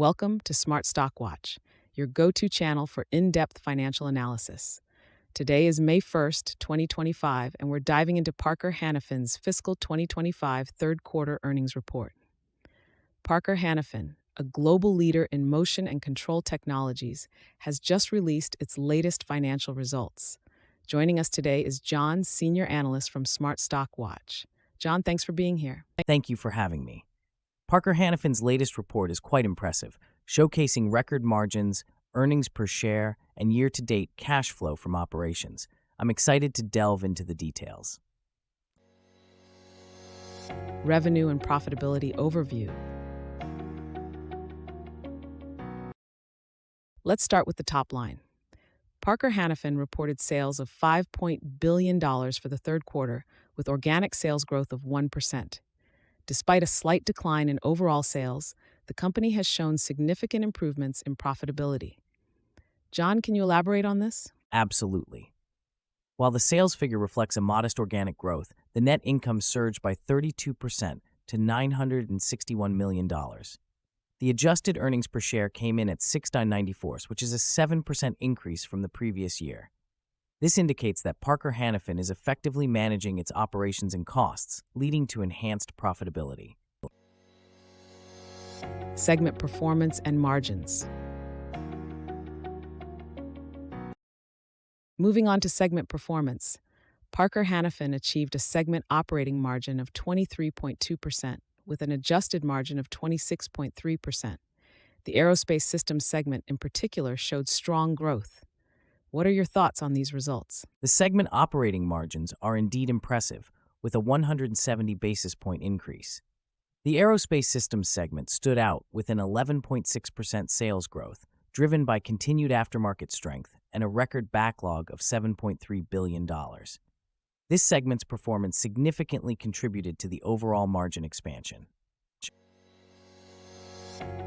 Welcome to Smart Stock Watch, your go-to channel for in-depth financial analysis. Today is May 1st, 2025, and we're diving into Parker Hannifin's fiscal 2025 third quarter earnings report. Parker Hannifin, a global leader in motion and control technologies, has just released its latest financial results. Joining us today is John, senior analyst from Smart Stock Watch. John, thanks for being here. Thank you for having me. Parker Hannifin's latest report is quite impressive, showcasing record margins, earnings per share, and year-to-date cash flow from operations. I'm excited to delve into the details. Revenue and profitability overview. Let's start with the top line. Parker Hannifin reported sales of $5 billion for the third quarter, with organic sales growth of 1%. Despite a slight decline in overall sales, the company has shown significant improvements in profitability. John, can you elaborate on this? Absolutely. While the sales figure reflects a modest organic growth, the net income surged by 32% to $961 million. The adjusted earnings per share came in at $6.94, which is a 7% increase from the previous year. This indicates that Parker Hannifin is effectively managing its operations and costs, leading to enhanced profitability. Segment performance and margins. Moving on to segment performance, Parker Hannifin achieved a segment operating margin of 23.2%, with an adjusted margin of 26.3%. The aerospace systems segment in particular showed strong growth. What are your thoughts on these results? The segment operating margins are indeed impressive, with a 170 basis point increase. The aerospace systems segment stood out with an 11.6% sales growth, driven by continued aftermarket strength and a record backlog of $7.3 billion. This segment's performance significantly contributed to the overall margin expansion.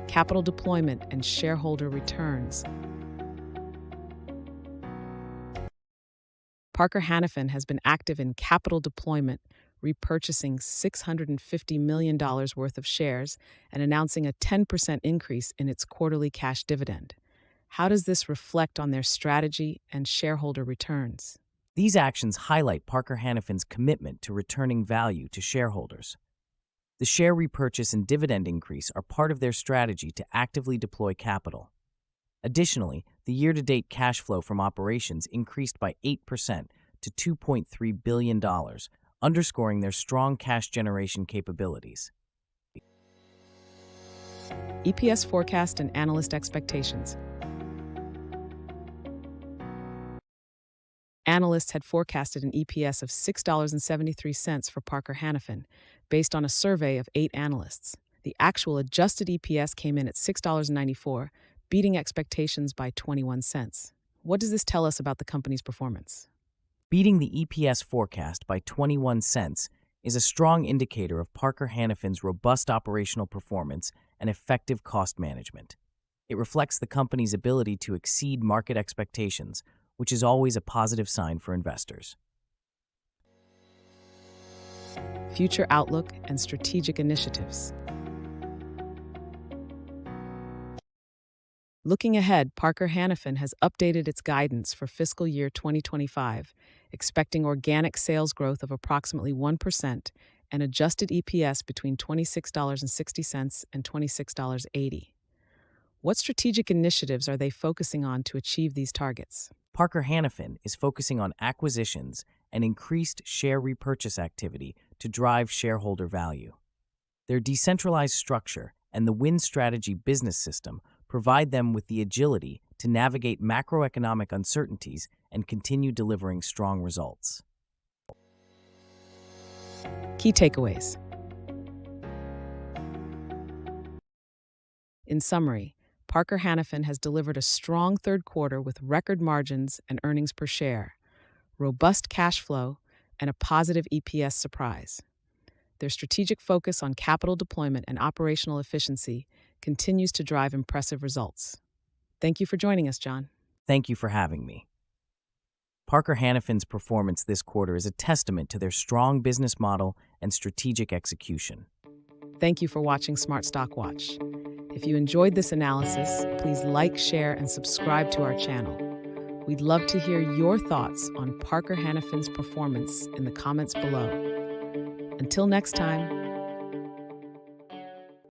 Capital deployment and shareholder returns. Parker Hannifin has been active in capital deployment, repurchasing $650 million worth of shares and announcing a 10% increase in its quarterly cash dividend. How does this reflect on their strategy and shareholder returns? These actions highlight Parker Hannifin's commitment to returning value to shareholders. The share repurchase and dividend increase are part of their strategy to actively deploy capital. Additionally, the year-to-date cash flow from operations increased by 8% to $2.3 billion, underscoring their strong cash generation capabilities. EPS forecast and analyst expectations. Analysts had forecasted an EPS of $6.73 for Parker Hannifin, based on a survey of 8 analysts. The actual adjusted EPS came in at $6.94, beating expectations by 21 cents. What does this tell us about the company's performance? Beating the EPS forecast by 21 cents is a strong indicator of Parker Hannifin's robust operational performance and effective cost management. It reflects the company's ability to exceed market expectations, which is always a positive sign for investors. Future outlook and strategic initiatives. Looking ahead, Parker Hannifin has updated its guidance for fiscal year 2025, expecting organic sales growth of approximately 1% and adjusted EPS between $26.60 and $26.80. What strategic initiatives are they focusing on to achieve these targets? Parker Hannifin is focusing on acquisitions and increased share repurchase activity to drive shareholder value. Their decentralized structure and the Win Strategy business system provide them with the agility to navigate macroeconomic uncertainties and continue delivering strong results. Key takeaways. In summary, Parker Hannifin has delivered a strong third quarter with record margins and earnings per share, robust cash flow, and a positive EPS surprise. Their strategic focus on capital deployment and operational efficiency continues to drive impressive results. Thank you for joining us, John. Thank you for having me. Parker Hannifin's performance this quarter is a testament to their strong business model and strategic execution. Thank you for watching Smart Stock Watch. If you enjoyed this analysis, please like, share, and subscribe to our channel. We'd love to hear your thoughts on Parker Hannifin's performance in the comments below. Until next time,